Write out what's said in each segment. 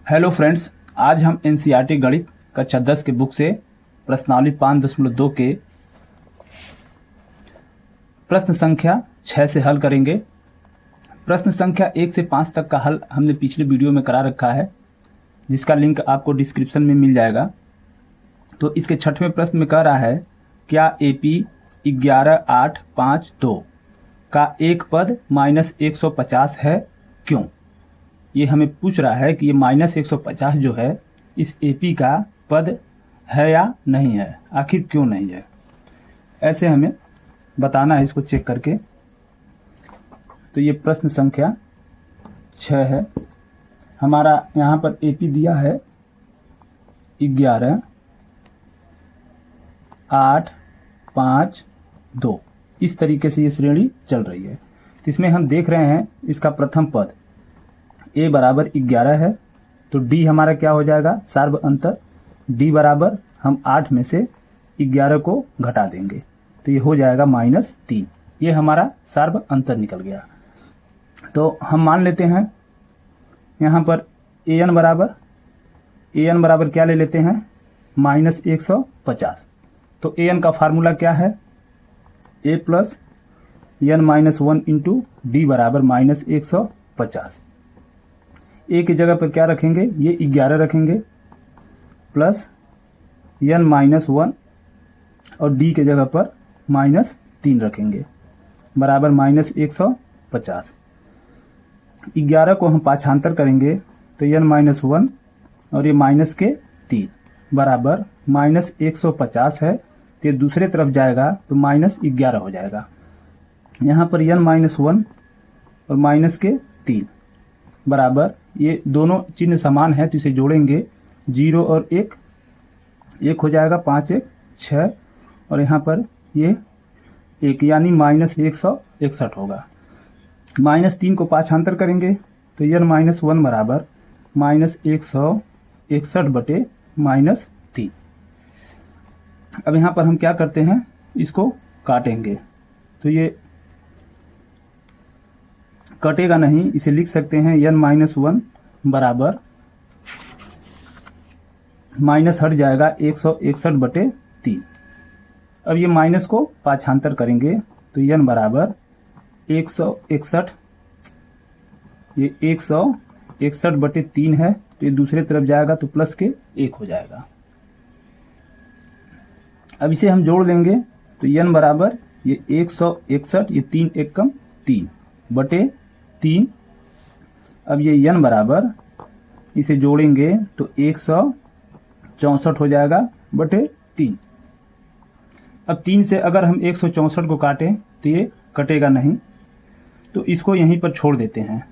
Hello friends, आज हम NCERT गणित कक्षा 10 के बुक से प्रश्नावली 5.2 के प्रश्न संख्या 6 से हल करेंगे। प्रश्न संख्या 1 से 5 तक का हल हमने पिछले वीडियो में करा रखा है, जिसका लिंक आपको डिस्क्रिप्शन में मिल जाएगा। तो इसके 6वें प्रश्न में कह रहा है, क्या AP 11,8,5,2 का एक पद -150 है, क्यों? ये हमें पूछ रहा है कि ये -150 जो है इस AP का पद है या नहीं है, आखिर क्यों नहीं है, ऐसे हमें बताना है इसको चेक करके। तो ये प्रश्न संख्या 6 है। हमारा यहाँ पर AP दिया है 11,8,5,2। इस तरीके से ये श्रेणी चल रही है। तो इसमें हम देख रहे हैं इसका प्रथम पद A बराबर 11 है, तो D हमारा क्या हो जाएगा, सार्व अंतर। D बराबर हम 8 में से 11 को घटा देंगे, तो ये हो जाएगा -3। ये हमारा सार्व अंतर निकल गया। तो हम मान लेते हैं यहाँ पर AN बराबर क्या ले लेते हैं, -150। तो AN का फार्मूला क्या है, A + n-1 इंटू D बराबर -150। A की जगह पर क्या रखेंगे, ये 11 रखेंगे, प्लस n-1 और D की जगह पर -3 रखेंगे, बराबर -150। 11 को हम पाछांतर करेंगे तो n-1 और ये -3 बराबर -150 है, तो ये दूसरे तरफ जाएगा तो -11 हो जाएगा। यहाँ पर n-1 और -3 बराबर, ये दोनों चिन्ह समान है तो इसे जोड़ेंगे, 0 और 1 हो जाएगा, 5 1 6, और यहाँ पर ये 1 यानी -161 होगा। -3 को पाछांतर करेंगे तो n-1 बराबर -161 बटे -3। अब यहाँ पर हम क्या करते हैं, इसको काटेंगे, तो ये कटेगा नहीं, इसे लिख सकते हैं n-1 बराबर माइनस हट जाएगा 161 बटे 3। अब ये माइनस को पाछांतर करेंगे तो n बराबर 161, ये 161 बटे 3 है, तो ये दूसरे तरफ जाएगा तो प्लस के 1 हो जाएगा। अब इसे हम जोड़ लेंगे तो n बराबर ये 161, ये 3 1 कम 3 बटे 3। अब ये n बराबर, इसे जोड़ेंगे तो 164 हो जाएगा बटे 3। अब 3 से अगर हम 164 को काटें तो ये कटेगा नहीं, तो इसको यहीं पर छोड़ देते हैं।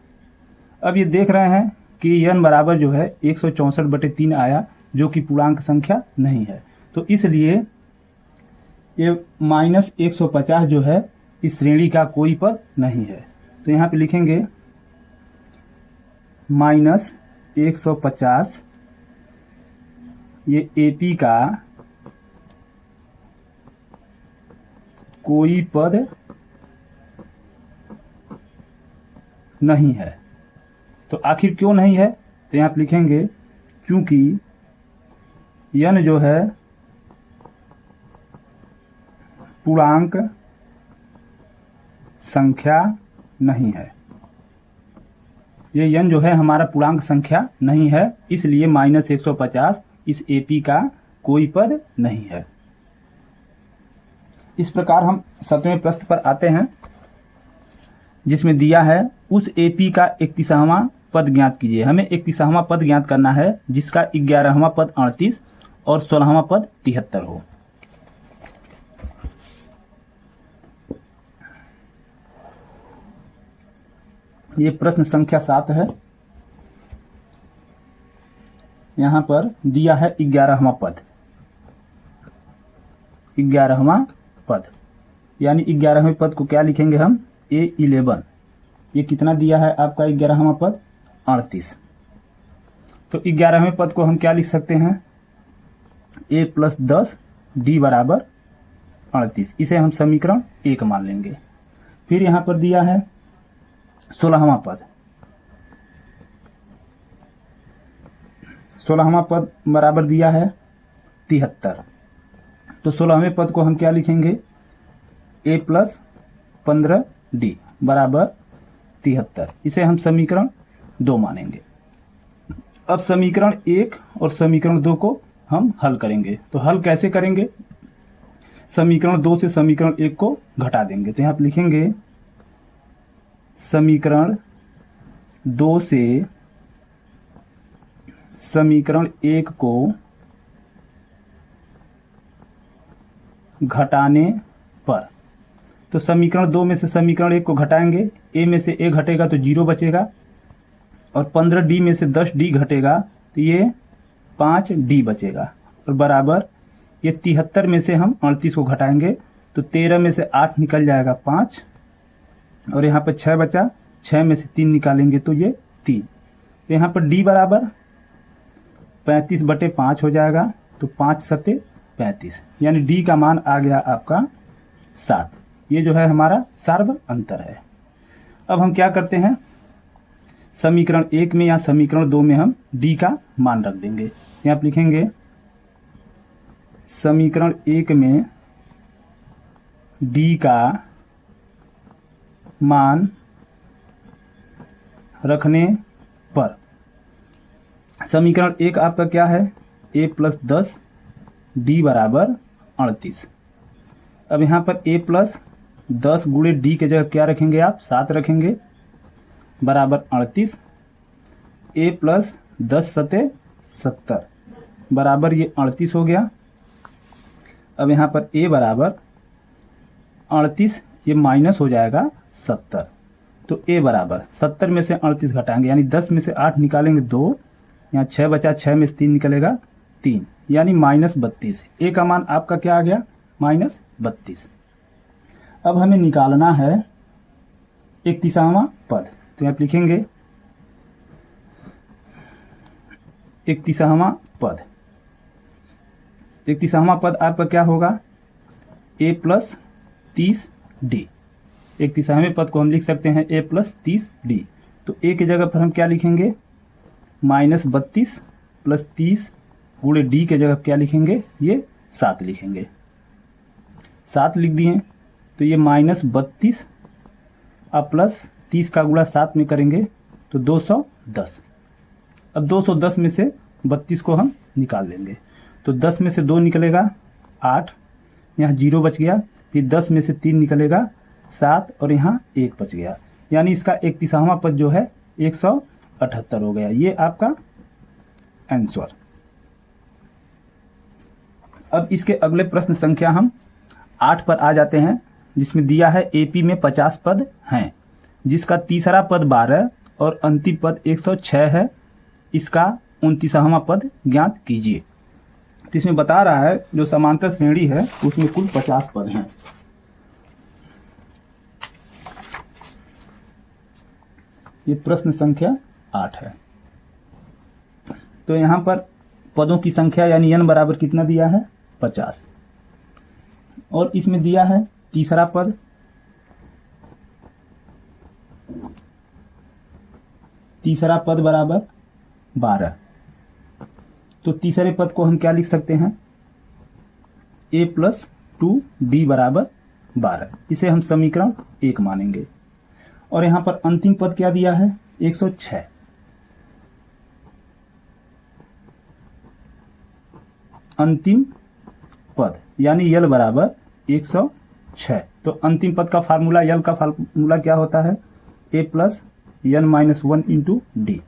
अब ये देख रहे हैं कि n बराबर जो है 164 बटे 3 आया, जो कि पूर्णांक संख्या नहीं है, तो इसलिए ये -150 जो है इस श्रेणी का कोई पद नहीं है। तो यहाँ पे लिखेंगे -150, ये AP का कोई पद नहीं है। तो आखिर क्यों नहीं है, तो यहाँ पे लिखेंगे क्योंकि n जो है पूर्णांक संख्या नहीं है। ये n जो है हमारा पूर्णांक संख्या नहीं है, इसलिए -150 इस AP का कोई पद नहीं है। इस प्रकार हम 7वें प्रश्न पर आते हैं, जिसमें दिया है उस AP का 31वां पद ज्ञात कीजिए। हमें 31वां पद ज्ञात करना है जिसका 11वां पद 38 और 16वां पद 73 हो। ये प्रश्न संख्या 7 है। यहाँ पर दिया है 11वां पद, 11वां पद, यानी 11वें पद को क्या लिखेंगे हम, A11। ये कितना दिया है आपका 11वां पद, 38। तो 11वें पद को हम क्या लिख सकते हैं, A + 10 D बराबर 38। इसे हम समीकरण 1 मान लेंगे। फिर यहाँ पर दिया है 16वां पद, 16वां पद बराबर दिया है 73। तो 16वें पद को हम क्या लिखेंगे, a प्लस 15d बराबर 73। इसे हम समीकरण 2 मानेंगे। अब समीकरण 1 और समीकरण 2 को हम हल करेंगे। तो हल कैसे करेंगे, समीकरण 2 से समीकरण 1 को घटा देंगे। तो यहाँ पर लिखेंगे समीकरण 2 से समीकरण 1 को घटाने पर, तो समीकरण 2 में से समीकरण 1 को घटाएंगे, a में से a घटेगा तो 0 बचेगा, और 15d में से 10d घटेगा तो ये 5d बचेगा, और बराबर ये 73 में से हम 38 को घटाएंगे तो 13 में से 8 निकल जाएगा 5, और यहाँ पर 6 बचा, 6 में से 3 निकालेंगे तो ये 3। तो यहाँ पर d बराबर 35/5 हो जाएगा, तो 5 सते 35, यानी d का मान आ गया आपका 7। ये जो है हमारा सार्व अंतर है। अब हम क्या करते हैं, समीकरण 1 में या समीकरण 2 में हम d का मान रख देंगे। यहाँ आप लिखेंगे समीकरण 1 में d का मान रखने पर, समीकरण 1 आपका क्या है, a प्लस 10 d बराबर 38। अब यहाँ पर a प्लस 10 गुणे d के जगह क्या रखेंगे आप, 7 रखेंगे, बराबर 38। a प्लस 10 सते 70 बराबर ये 38 हो गया। अब यहाँ पर a बराबर 38, ये माइनस हो जाएगा 70, तो a बराबर 70 में से 38 घटाएंगे, यानी 10 में से 8 निकालेंगे 2, यहाँ 6 बचा, 6 में से 3 निकलेगा 3, यानी -32। a का मान आपका क्या आ गया, -32। अब हमें निकालना है 31वां पद। तो यहाँ लिखेंगे 31वां पद। 31वां पद आपका क्या होगा, a प्लस 30d। 31वें पद को हम लिख सकते हैं a प्लस 30d। तो a की जगह पर हम क्या लिखेंगे, -32 प्लस 30 गुणे d के जगह क्या लिखेंगे, ये 7 लिखेंगे। 7 लिख दिए, तो ये -32 अब प्लस 30 का गुणा 7 में करेंगे तो 210। अब 210 में से 32 को हम निकाल लेंगे, तो 10 में से 2 निकलेगा 8, यहाँ 0 बच गया, फिर 10 में से 3 निकलेगा 7, और यहाँ 1 बच गया, यानी इसका 31वां पद जो है 178 हो गया। ये आपका आंसर। अब इसके अगले प्रश्न संख्या हम 8 पर आ जाते हैं, जिसमें दिया है एपी में 50 पद हैं, जिसका तीसरा पद 12 और अंतिम पद 106 है। इसका 29वां पद ज्ञात कीजिए। तो इसमें बता रहा है जो समांतर श्रेणी है उसमें कुल 50 पद हैं। ये प्रश्न संख्या 8 है। तो यहाँ पर पदों की संख्या यानी n बराबर कितना दिया है, 50, और इसमें दिया है तीसरा पद, तीसरा पद बराबर 12। तो तीसरे पद को हम क्या लिख सकते हैं, a प्लस 2d बराबर 12। इसे हम समीकरण 1 मानेंगे। और यहां पर अंतिम पद क्या दिया है, 106। अंतिम पद यानी यल बराबर 106। तो अंतिम पद का फार्मूला, यल का फार्मूला क्या होता है, a plus n-1 into D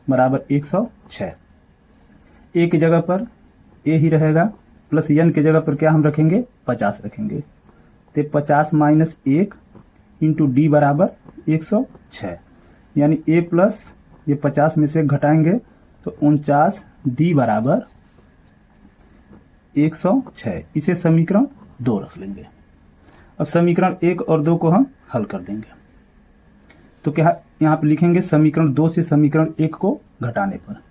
बराबर 106। a की जगह पर a ही रहेगा, प्लस n की जगह पर क्या हम रखेंगे, 50 रखेंगे। तो 50 माइनस 1 इंटू डी बराबर 106, यानी a प्लस ये 50 में से घटाएंगे तो 49, डी बराबर 106। इसे समीकरण 2 रख लेंगे। अब समीकरण 1 और 2 को हम हल कर देंगे। तो क्या यहाँ पर लिखेंगे, समीकरण 2 से समीकरण 1 को घटाने पर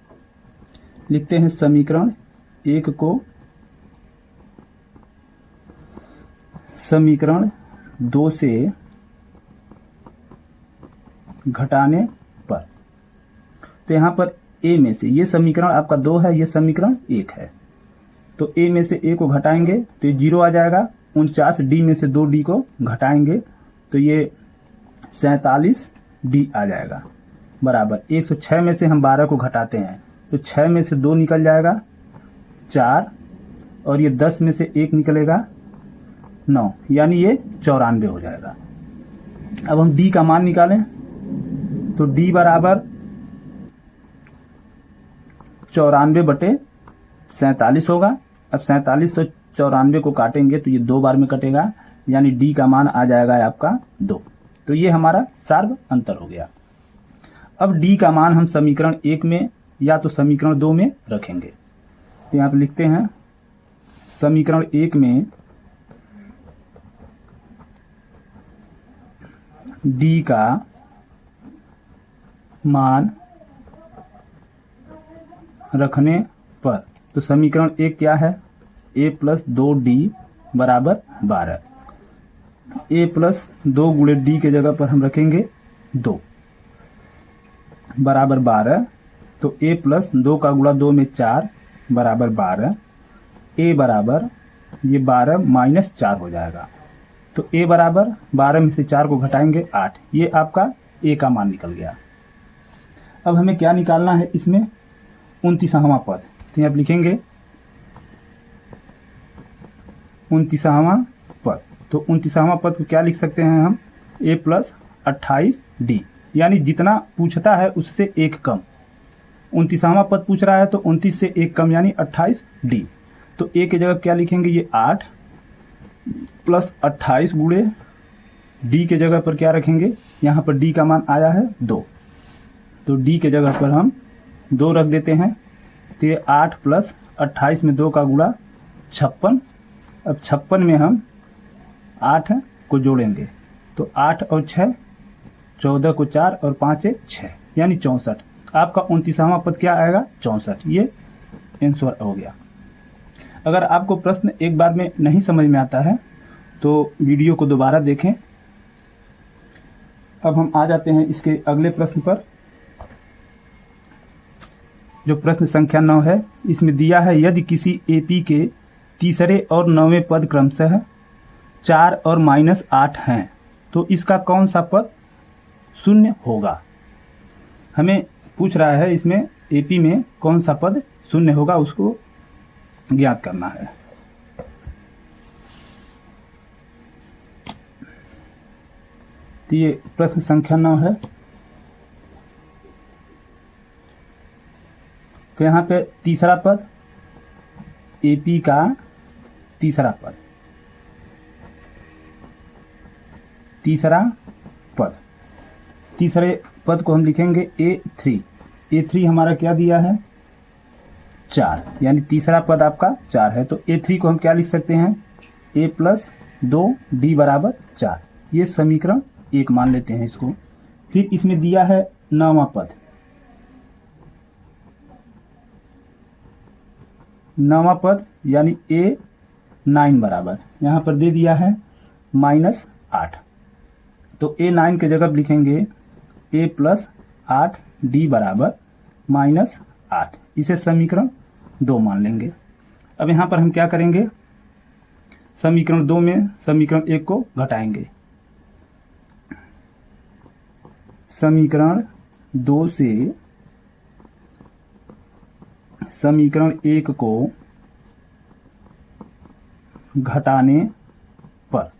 लिखते हैं समीकरण 1 को समीकरण 2 से घटाने पर। तो यहाँ पर ए में से, ये समीकरण आपका 2 है, ये समीकरण 1 है, तो ए में से ए को घटाएंगे तो ये 0 आ जाएगा। 49 डी में से 2 डी को घटाएंगे तो ये 47 डी आ जाएगा, बराबर 106 में से हम 12 को घटाते हैं तो 6 में से 2 निकल जाएगा 4, और ये 10 में से 1 निकलेगा 9, यानी ये 94 हो जाएगा। अब हम डी का मान निकालें तो डी बराबर 94/47 होगा। अब 47 तो 94 को काटेंगे तो ये 2 बार में कटेगा, यानी डी का मान आ जाएगा आपका 2। तो ये हमारा सार्व अंतर हो गया। अब डी का मान हम समीकरण 1 में या तो समीकरण 2 में रखेंगे, तो यहाँ पे लिखते हैं समीकरण 1 में डी का मान रखने पर, तो समीकरण 1 क्या है, a + 2d बराबर 12। a + 2 गुणे d के जगह पर हम रखेंगे 2 बराबर 12, तो a + 2 का गुणा 2 में 4 बराबर 12। a बराबर ये 12 - 4 हो जाएगा, तो a बराबर 12 में से 4 को घटाएंगे 8। ये आपका a का मान निकल गया। अब हमें क्या निकालना है इसमें, 29वां पद, तो यहाँ लिखेंगे 29वां पद। तो 29वां पद को क्या लिख सकते हैं हम, a + 28d, यानी जितना पूछता है उससे 1 कम। 29वां पद पूछ रहा है तो 29 से 1 कम यानी 28d। तो a की जगह क्या लिखेंगे, ये 8 + 28 गुणे d के जगह पर क्या रखेंगे, यहाँ पर d का मान आया है 2, तो d के जगह पर हम 2 रख देते हैं। तो ये 8 + 28 में 2 का गुणा 56। अब 56 में हम 8 को जोड़ेंगे तो 8 और 6 14 को 4 और 5 6 यानी 64। आपका 29वां पद क्या आएगा, 64। ये आंसर हो गया। अगर आपको प्रश्न एक बार में नहीं समझ में आता है तो वीडियो को दोबारा देखें। अब हम आ जाते हैं इसके अगले प्रश्न पर, जो प्रश्न संख्या 9 है। इसमें दिया है यदि किसी एपी के तीसरे और 9वें पद क्रमशः 4 और -8 हैं तो इसका कौन सा पद शून्य होगा। हमें पूछ रहा है इसमें एपी में कौन सा पद शून्य होगा, उसको ज्ञात करना है। तो ये प्रश्न संख्या 9 है। तो यहाँ पे तीसरा पद, एपी का तीसरा पद, तीसरा पद, तीसरे पद को हम लिखेंगे A3। A3 हमारा क्या दिया है, 4, यानी तीसरा पद आपका 4 है। तो A3 को हम क्या लिख सकते हैं, a + 2d बराबर 4। ये समीकरण 1 मान लेते हैं इसको। फिर इसमें दिया है 9वां पद, 9वां पद यानी A9 बराबर, यहाँ पर दे दिया है -8। तो A9 के जगह लिखेंगे a + 8d बराबर -8। इसे समीकरण 2 मान लेंगे। अब यहाँ पर हम क्या करेंगे, समीकरण 2 में समीकरण 1 को घटाएंगे। समीकरण 2 से समीकरण 1 को घटाने पर,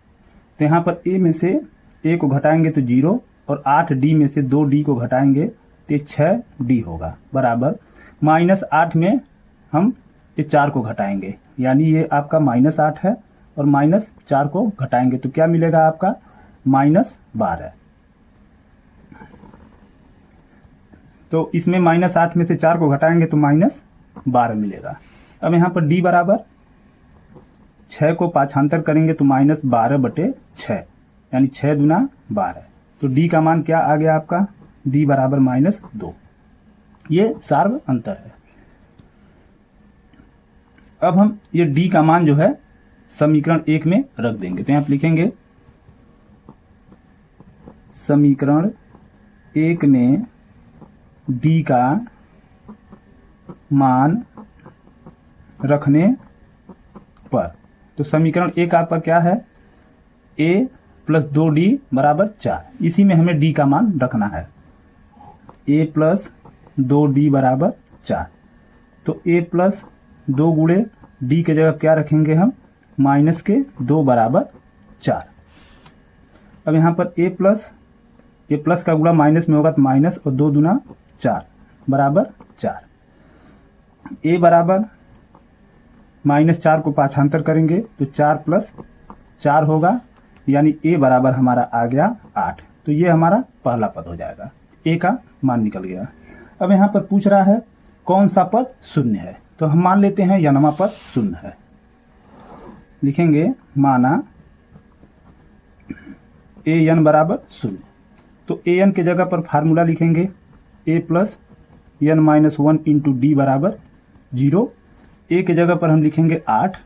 तो यहाँ पर a में से a को घटाएंगे तो 0, और 8d में से 2d को घटाएंगे तो 6d होगा, बराबर -8 में हम ये 4 को घटाएंगे, यानी ये आपका -8 है, और -4 को घटाएंगे तो क्या मिलेगा आपका, -12। तो इसमें -8 में से 4 को घटाएंगे तो -12 मिलेगा। अब यहाँ पर d बराबर 6 को पाछांतर करेंगे तो -12/6, यानी 6 दूना 12। तो d का मान क्या आ गया आपका, d बराबर -2। ये सार्व अंतर है। अब हम ये d का मान जो है समीकरण 1 में रख देंगे। तो यहाँ पर लिखेंगे समीकरण 1 में d का मान रखने पर। तो समीकरण एक आपका क्या है, a प्लस 2d बराबर 4। इसी में हमें d का मान रखना है, a प्लस 2d बराबर 4। तो a प्लस 2 गुणे d के जगह क्या रखेंगे हम, माइनस के 2 बराबर 4। अब यहाँ पर a प्लस का गुणा माइनस में होगा तो माइनस, और 2 दूना 4 बराबर 4। a बराबर -4 को पाछांतर करेंगे तो 4 प्लस 4 होगा, यानी a बराबर हमारा आ गया 8। तो ये हमारा पहला पद हो जाएगा, a का मान निकल गया। अब यहाँ पर पूछ रहा है कौन सा पद शून्य है, तो हम मान लेते हैं यनमा पद शून्य है। लिखेंगे माना an बराबर 0। तो an के जगह पर फार्मूला लिखेंगे a plus n minus 1 into D बराबर 0। a के जगह पर हम लिखेंगे 8।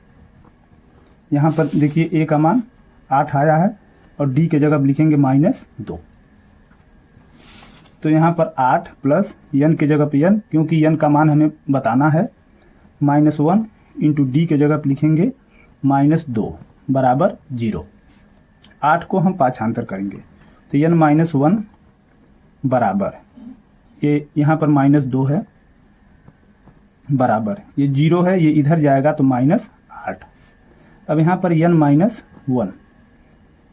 यहाँ पर देखिए a का मान 8 आया है, और d के जगह लिखेंगे -2। तो यहाँ पर 8 प्लस n के जगह पर n, क्योंकि n का मान हमें बताना है, -1 इंटू डी के जगह पर लिखेंगे -2 बराबर 0। 8 को हम पाछांतर करेंगे तो n-1 बराबर, ये यहाँ पर -2 है, बराबर ये 0 है, ये इधर जाएगा तो -8। अब यहाँ पर n-1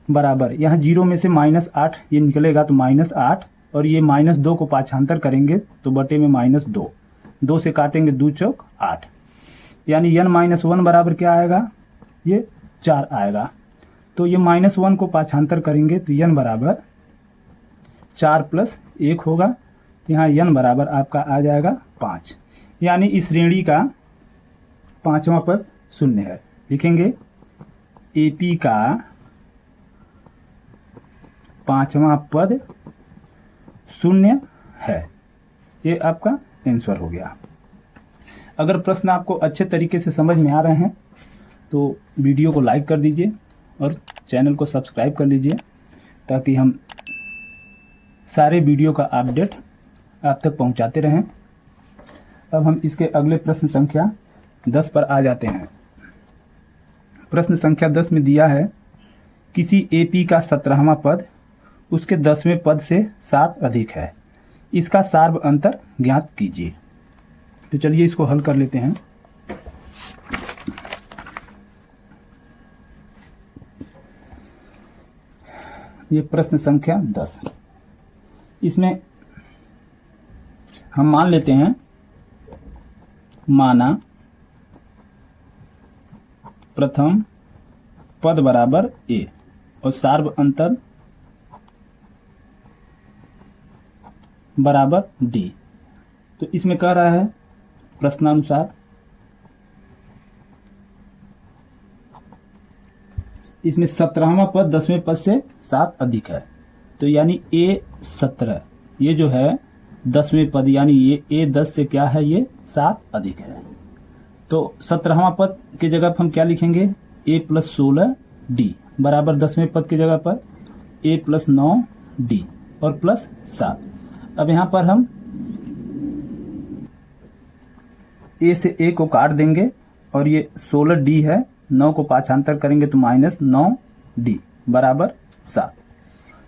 बराबर, यहाँ 0 में से -8 ये निकलेगा तो -8, और ये -2 को पाछांतर करेंगे तो बटे में -2, 2 से काटेंगे 2 चौक 8, यानी n-1 बराबर क्या आएगा, ये 4 आएगा। तो ये -1 को पाछांतर करेंगे तो n बराबर 4 प्लस 1 होगा, तो यहाँ n बराबर आपका आ जाएगा 5, यानी इस श्रेणी का पांचवा पद शून्य है। लिखेंगे AP का पांचवा पद शून्य है। ये आपका आंसर हो गया। अगर प्रश्न आपको अच्छे तरीके से समझ में आ रहे हैं तो वीडियो को लाइक कर दीजिए और चैनल को सब्सक्राइब कर लीजिए, ताकि हम सारे वीडियो का अपडेट आप तक पहुंचाते रहें। अब हम इसके अगले प्रश्न संख्या 10 पर आ जाते हैं। प्रश्न संख्या 10 में दिया है किसी AP का 17वां पद उसके 10वें पद से 7 अधिक है, इसका सार्व अंतर ज्ञात कीजिए। तो चलिए इसको हल कर लेते हैं। ये प्रश्न संख्या 10, इसमें हम मान लेते हैं, माना प्रथम पद बराबर a और सार्व अंतर बराबर d। तो इसमें कह रहा है प्रश्नानुसार इसमें 17वां पद 10वें पद से 7 अधिक है, तो यानी a17 ये जो है 10वें पद, यानी ये a10 से क्या है, ये 7 अधिक है। तो 17वां पद के जगह पर हम क्या लिखेंगे, a प्लस 16d बराबर 10वें पद के जगह पर a प्लस 9d और प्लस 7। अब यहाँ पर हम a से a को काट देंगे और ये 16d है, 9 को पाछांतर करेंगे तो -9d बराबर 7।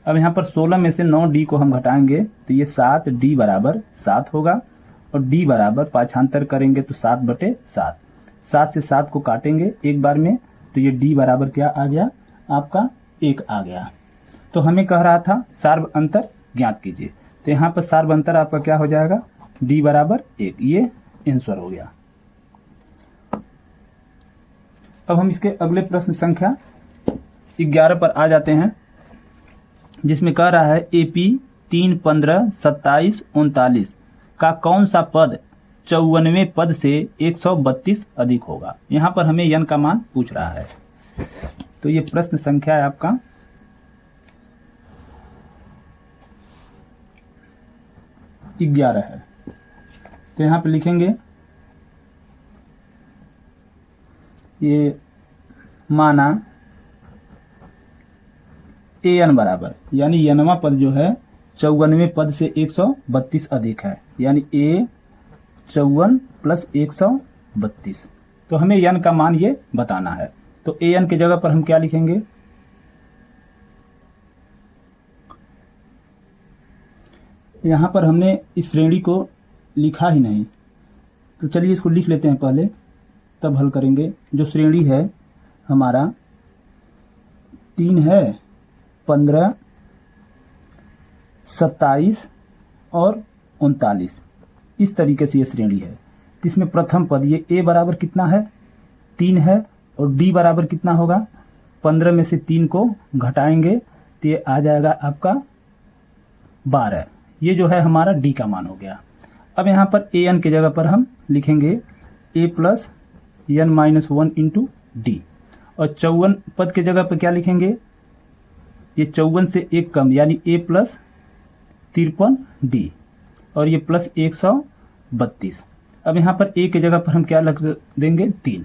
अब यहाँ पर 16 में से 9d को हम घटाएंगे तो ये 7d बराबर 7 होगा, और d बराबर पाछांतर करेंगे तो 7/7, 7 से 7 को काटेंगे एक बार में तो ये d बराबर क्या आ गया, आपका 1 आ गया। तो हमें कह रहा था सार्व अंतर ज्ञात कीजिए, तो यहाँ पर सार्व अंतर आपका क्या हो जाएगा, d बराबर 1, ये आंसर हो गया। अब हम इसके अगले प्रश्न संख्या 11 पर आ जाते हैं, जिसमें कह रहा है AP 3, 15, 27, 39 का कौन सा पद 54वें पद से 132 अधिक होगा। यहाँ पर हमें n का मान पूछ रहा है। तो ये प्रश्न संख्या है आपका 11 है। तो यहाँ पे लिखेंगे ये माना an बराबर, यानी nवां पद जो है 54वें पद से 132 अधिक है, यानी a 54 प्लस 132। तो हमें n का मान ये बताना है। तो an की जगह पर हम क्या लिखेंगे, यहाँ पर हमने इस श्रेणी को लिखा ही नहीं, तो चलिए इसको लिख लेते हैं पहले, तब हल करेंगे। जो श्रेणी है हमारा 3 है, 15, 27 और 39, इस तरीके से ये श्रेणी है। इसमें प्रथम पद ये a बराबर कितना है, 3 है, और d बराबर कितना होगा, 15 में से 3 को घटाएंगे तो ये आ जाएगा आपका 12। ये जो है हमारा d का मान हो गया। अब यहाँ पर an की जगह पर हम लिखेंगे a plus n minus 1 into D, और 54 पद की जगह पर क्या लिखेंगे, ये 54 से 1 कम यानी a प्लस 53 d, और ये प्लस 132। अब यहाँ पर a की जगह पर हम क्या रख देंगे, 3,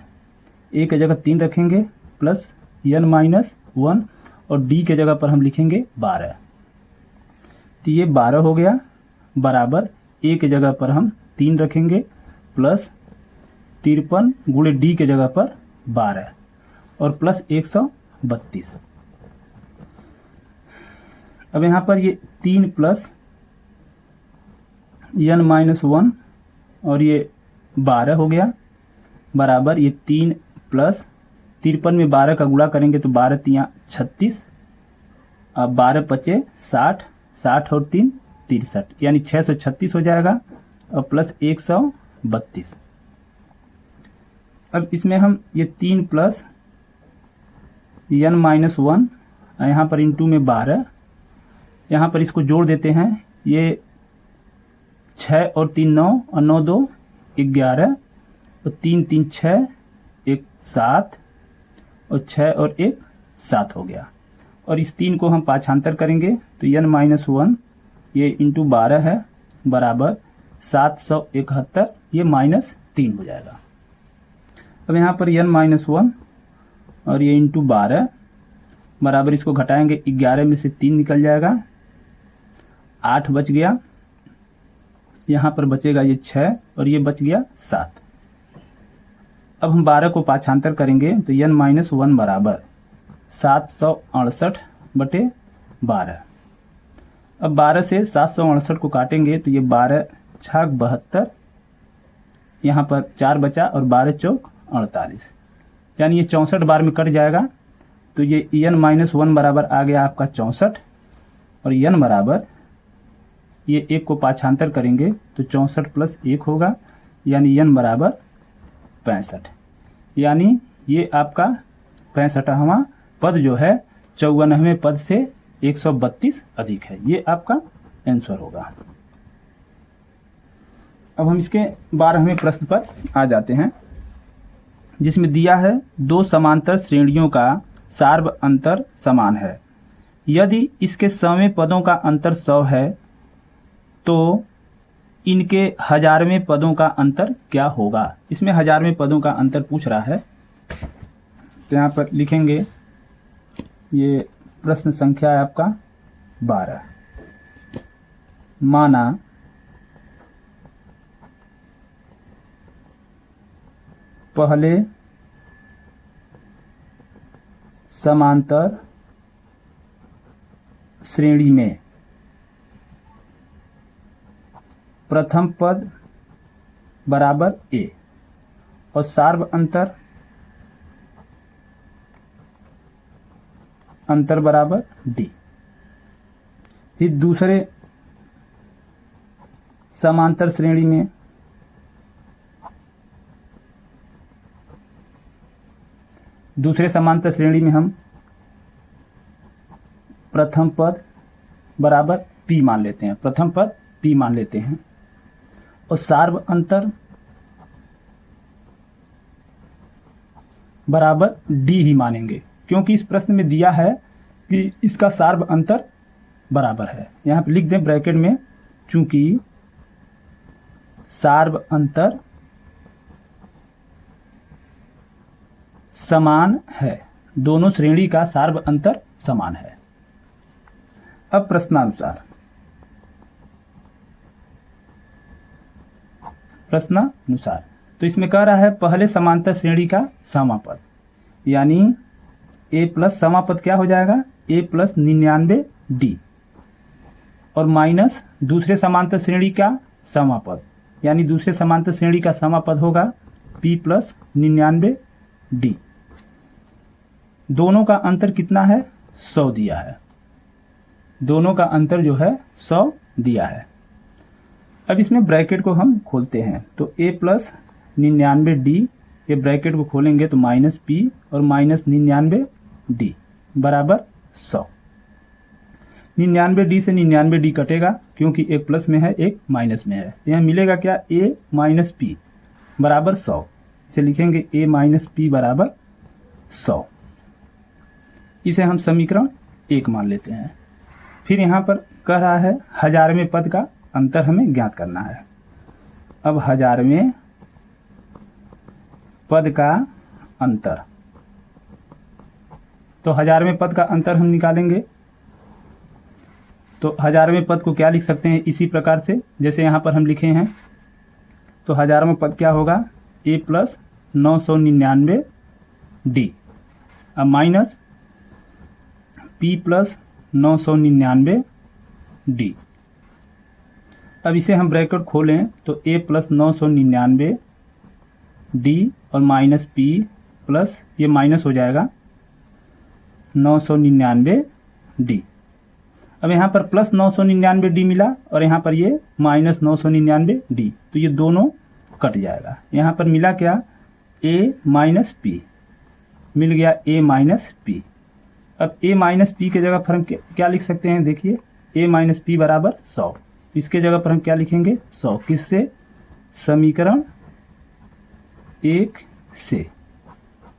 a की जगह 3 रखेंगे, प्लस n माइनस 1, और d की जगह पर हम लिखेंगे 12। तो ये 12 हो गया, बराबर a की जगह पर हम 3 रखेंगे, प्लस 53 गुणे d की जगह पर 12, और प्लस 132। अब यहाँ पर ये 3 प्लस n माइनस 1 और ये 12 हो गया, बराबर ये 3 प्लस 53 में 12 का गुणा करेंगे तो 12 तियाँ 36, अब 12 पचे 60, 60 और 3 63, यानी 636 हो जाएगा, और प्लस 132। अब इसमें हम ये 3 प्लस n माइनस 1, यहाँ पर इंटू में 12, यहाँ पर इसको जोड़ देते हैं। ये 6 और 3 9, और 9 2 11, और 3 3 6, 1 7, और 6 और 1 7 हो गया। और इस 3 को हम पाछांतर करेंगे तो n माइनस 1 ये इंटू 12 है, बराबर 771, ये माइनस 3 हो जाएगा। अब यहाँ पर n माइनस 1 और ये इंटू 12, बराबर इसको घटाएंगे, 11 में से 3 निकल जाएगा, 8 बच गया, यहाँ पर बचेगा ये 6, और ये बच गया 7। अब हम 12 को पाछांतर करेंगे तो n माइनस 1 बराबर 768 बटे 12। अब 12 से 768 को काटेंगे तो ये 12 छाक 72, यहाँ पर 4 बचा, और 12 चौक 48, यानी ये 64 बार में कट जाएगा। तो ये n माइनस 1 बराबर आ गया आपका 64, और n बराबर ये 1 को पाछांतर करेंगे तो 64 प्लस 1 होगा, यानी n बराबर 65, यानी ये आपका 65वां पद जो है 54वें पद से 132 अधिक है। ये आपका आंसर होगा। अब हम इसके 12वें प्रश्न पर आ जाते हैं, जिसमें दिया है 2 समांतर श्रेणियों का सार्व अंतर समान है। यदि इसके 100वें पदों का अंतर 100 है तो इनके 1000वें पदों का अंतर क्या होगा। इसमें 1000वें पदों का अंतर पूछ रहा है, तो यहाँ पर लिखेंगे, ये प्रश्न संख्या है आपका 12। माना पहले समांतर श्रेणी में प्रथम पद बराबर a और सार्व अंतर बराबर d। फिर दूसरे समांतर श्रेणी में हम प्रथम पद बराबर p मान लेते हैं, प्रथम पद p मान लेते हैं, और सार्व अंतर बराबर d ही मानेंगे, क्योंकि इस प्रश्न में दिया है कि इसका सार्व अंतर बराबर है। यहाँ पे लिख दें ब्रैकेट में, चूंकि सार्व अंतर समान है, दोनों श्रेणी का सार्व अंतर समान है। अब प्रश्नानुसार। तो इसमें कह रहा है पहले समांतर श्रेणी का समापद, यानी a प्लस समापद क्या हो जाएगा, a प्लस 99d, और माइनस दूसरे समांतर श्रेणी का समापद, यानी दूसरे समांतर श्रेणी का समापद होगा p प्लस 99d। दोनों का अंतर कितना है, 100 दिया है। दोनों का अंतर जो है 100 दिया है। अब इसमें ब्रैकेट को हम खोलते हैं, तो a प्लस 99d, ये ब्रैकेट को खोलेंगे तो माइनस p और माइनस 99d बराबर 100। 99d से 99d कटेगा क्योंकि एक प्लस में है एक माइनस में है। यहाँ मिलेगा क्या, a माइनस p बराबर 100। इसे लिखेंगे a माइनस p बराबर 100। इसे हम समीकरण 1 मान लेते हैं। फिर यहाँ पर कह रहा है 1000वें पद का अंतर हमें ज्ञात करना है। अब 1000वें पद का अंतर, तो 1000वें पद का अंतर हम निकालेंगे। तो 1000वें पद को क्या लिख सकते हैं, इसी प्रकार से जैसे यहाँ पर हम लिखे हैं। तो 1000वां पद क्या होगा, a प्लस 999d, अब माइनस p प्लस 999d। अब इसे हम ब्रैकेट खोलें तो a प्लस 999d और माइनस p प्लस, ये माइनस हो जाएगा 999d। अब यहाँ पर प्लस 999d मिला और यहाँ पर ये माइनस 999d, तो ये दोनों कट जाएगा। यहाँ पर मिला क्या, a माइनस p, मिल गया a माइनस p। अब a माइनस p के जगह पर हम क्या लिख सकते हैं, देखिए a माइनस p बराबर 100। इसके जगह पर हम क्या लिखेंगे, 100, किससे, समीकरण 1 से।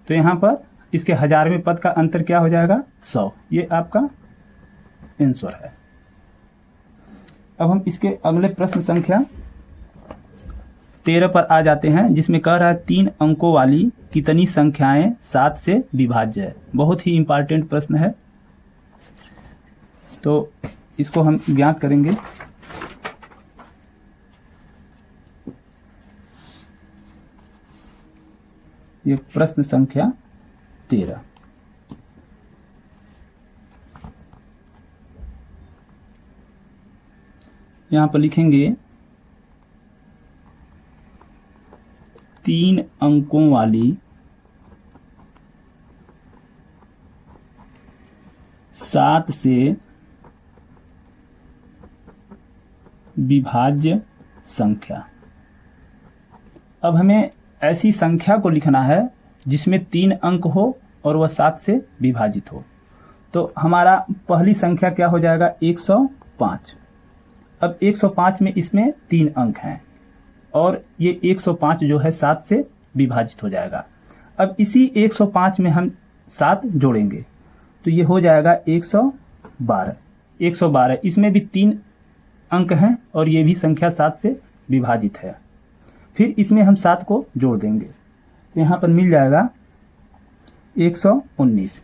तो यहाँ पर इसके 1000वें पद का अंतर क्या हो जाएगा, 100। ये आपका आंसर है। अब हम इसके अगले प्रश्न संख्या 13 पर आ जाते हैं, जिसमें कह रहा है 3 अंकों वाली कितनी संख्याएं 7 से विभाज्य है। बहुत ही इंपॉर्टेंट प्रश्न है, तो इसको हम ज्ञात करेंगे। ये प्रश्न संख्या 13, यहां पर लिखेंगे 3 अंकों वाली 7 से विभाज्य संख्या। अब हमें ऐसी संख्या को लिखना है जिसमें 3 अंक हो और वह 7 से विभाजित हो। तो हमारा पहली संख्या क्या हो जाएगा, 105। अब 105 में इसमें 3 अंक हैं और ये 105 जो है 7 से विभाजित हो जाएगा। अब इसी 105 में हम 7 जोड़ेंगे तो ये हो जाएगा 112। 112 इसमें भी 3 अंक हैं और ये भी संख्या 7 से विभाजित है। फिर इसमें हम 7 को जोड़ देंगे तो यहाँ पर मिल जाएगा 119।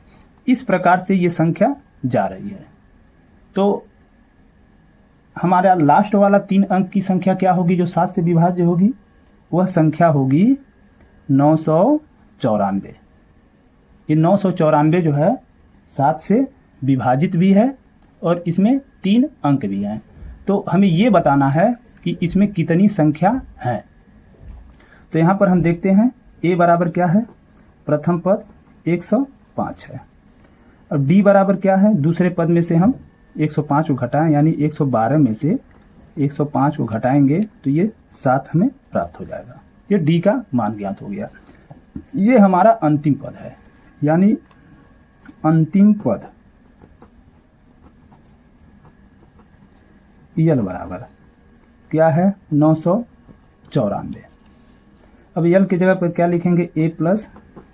इस प्रकार से ये संख्या जा रही है। तो हमारा लास्ट वाला 3 अंक की संख्या क्या होगी जो 7 से विभाज्य होगी, वह संख्या होगी 994। ये 994 जो है 7 से विभाजित भी है और इसमें 3 अंक भी हैं। तो हमें ये बताना है कि इसमें कितनी संख्या है। तो यहाँ पर हम देखते हैं a बराबर क्या है, प्रथम पद 105 है। अब d बराबर क्या है, दूसरे पद में से हम 105 को घटाएं, यानी 112 में से 105 को घटाएंगे तो ये 7 हमें प्राप्त हो जाएगा। ये d का मान ज्ञात हो गया। ये हमारा अंतिम पद है, यानी अंतिम पद यल बराबर क्या है, 994। अब यल की जगह पर क्या लिखेंगे, a plus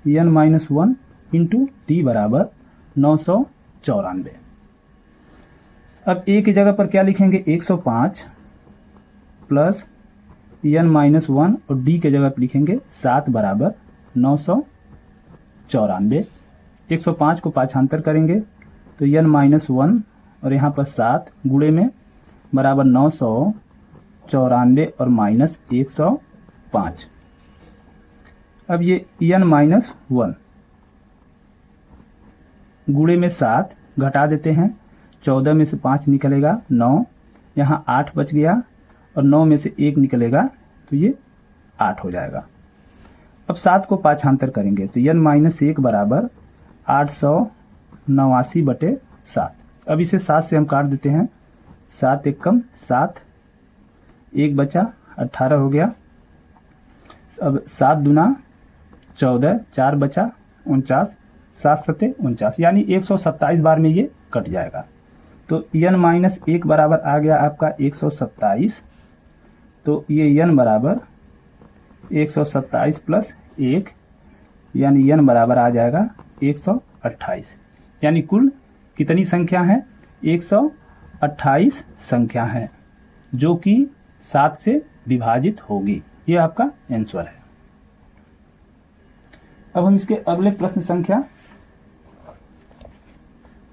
n minus 1 into D बराबर 994। अब a की जगह पर क्या लिखेंगे, 105 प्लस n माइनस 1 और d की जगह पर लिखेंगे 7 बराबर 994। 105 को पाछांतर करेंगे तो n माइनस 1 और यहाँ पर 7 गुणे में बराबर 994 और माइनस 5। अब ये n-1 गुणे में 7 घटा देते हैं, 14 में से 5 निकलेगा 9, यहाँ 8 बच गया और 9 में से 1 निकलेगा तो ये 8 हो जाएगा। अब 7 को पाछांतर करेंगे तो n-1 बराबर 889/7। अब इसे 7 से हम काट देते हैं, 7 एक कम 7, 1 बचा 18 हो गया। अब 7 दूना 14, 4 बचा 49, 7 सत्ते 49, यानी 127 बार में ये कट जाएगा। तो n-1 बराबर आ गया आपका 127। तो ये n बराबर 127 प्लस 1 यानी n बराबर आ जाएगा 128। यानी कुल कितनी संख्या है? 128 संख्या है जो कि 7 से विभाजित होगी। ये आपका आंसर है। अब हम इसके अगले प्रश्न संख्या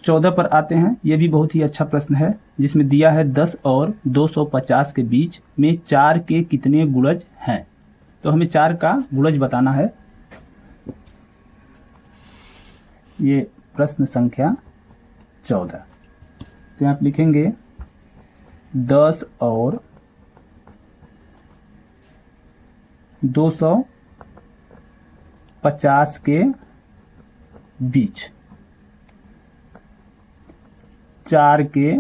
14 पर आते हैं। यह भी बहुत ही अच्छा प्रश्न है जिसमें दिया है 10 और 250 के बीच में 4 के कितने गुणज हैं। तो हमें 4 का गुणज बताना है। ये प्रश्न संख्या 14। तो आप लिखेंगे 10 और 250 के बीच 4 के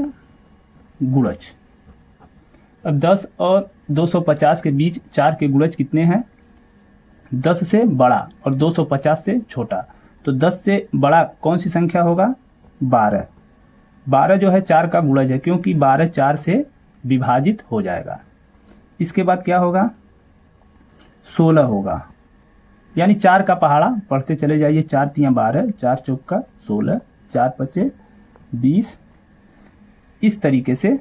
गुणज। अब 10 और 250 के बीच 4 के गुणज कितने हैं? 10 से बड़ा और 250 से छोटा। तो 10 से बड़ा कौन सी संख्या होगा? 12। 12 जो है 4 का गुणज है क्योंकि 12 4 से विभाजित हो जाएगा। इसके बाद क्या होगा? 16 होगा, यानी 4 का पहाड़ा पढ़ते चले जाइए। 4 तियां 12, 4 चौका 16, 4 पचे 20। इस तरीके से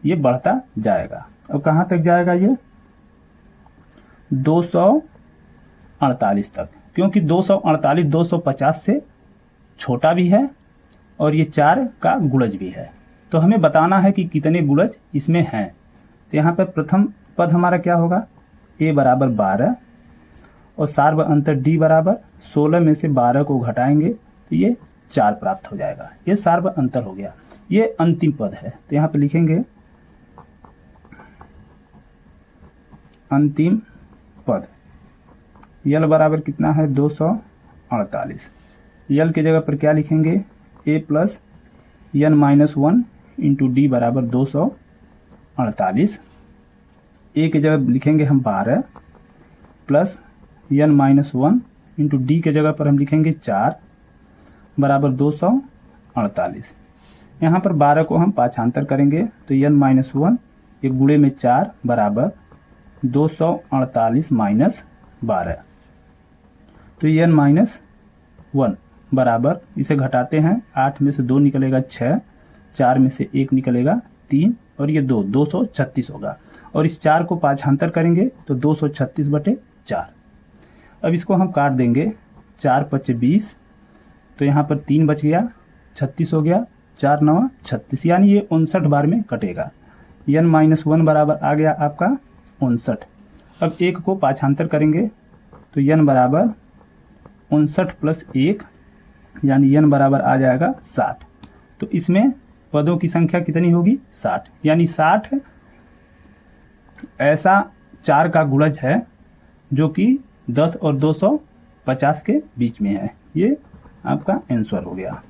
ये बढ़ता जाएगा। अब कहाँ तक जाएगा? ये 248 तक, क्योंकि 248 250 से छोटा भी है और ये 4 का गुणज भी है। तो हमें बताना है कि कितने गुणज इसमें हैं। तो यहाँ पर प्रथम पद हमारा क्या होगा? a बराबर 12 और सार्व अंतर d बराबर 16 में से 12 को घटाएंगे तो ये 4 प्राप्त हो जाएगा। ये सार्व अंतर हो गया। ये अंतिम पद है। तो यहाँ पे लिखेंगे अंतिम पद। यल बराबर कितना है? 248। यल की जगह पर क्या लिखेंगे? a plus n-1 into D बराबर 248। a की जगह लिखेंगे हम 12 प्लस n-1 इंटू डी के जगह पर हम लिखेंगे 4 बराबर 248। यहाँ पर 12 को हम पाछांतर करेंगे तो n-1 एक गुणे में 4 बराबर 248 माइनस 12। तो n-1 बराबर, इसे घटाते हैं, 8 में से 2 निकलेगा 6, 4 में से 1 निकलेगा 3 और ये 236 होगा। और इस 4 को पाछांतर करेंगे तो 236/4। अब इसको हम काट देंगे, 4 पचे 20, तो यहाँ पर 3 बच गया, 36 हो गया, 4 9 36, यानी ये 59 बार में कटेगा। n-1 बराबर आ गया आपका 59। अब 1 को पाछांतर करेंगे तो n बराबर 59 प्लस 1 यानी n बराबर आ जाएगा 60। तो इसमें पदों की संख्या कितनी होगी? 60। यानी 60 ऐसा 4 का गुणज है जो कि 10 और 250 के बीच में है। ये आपका आंसर हो गया।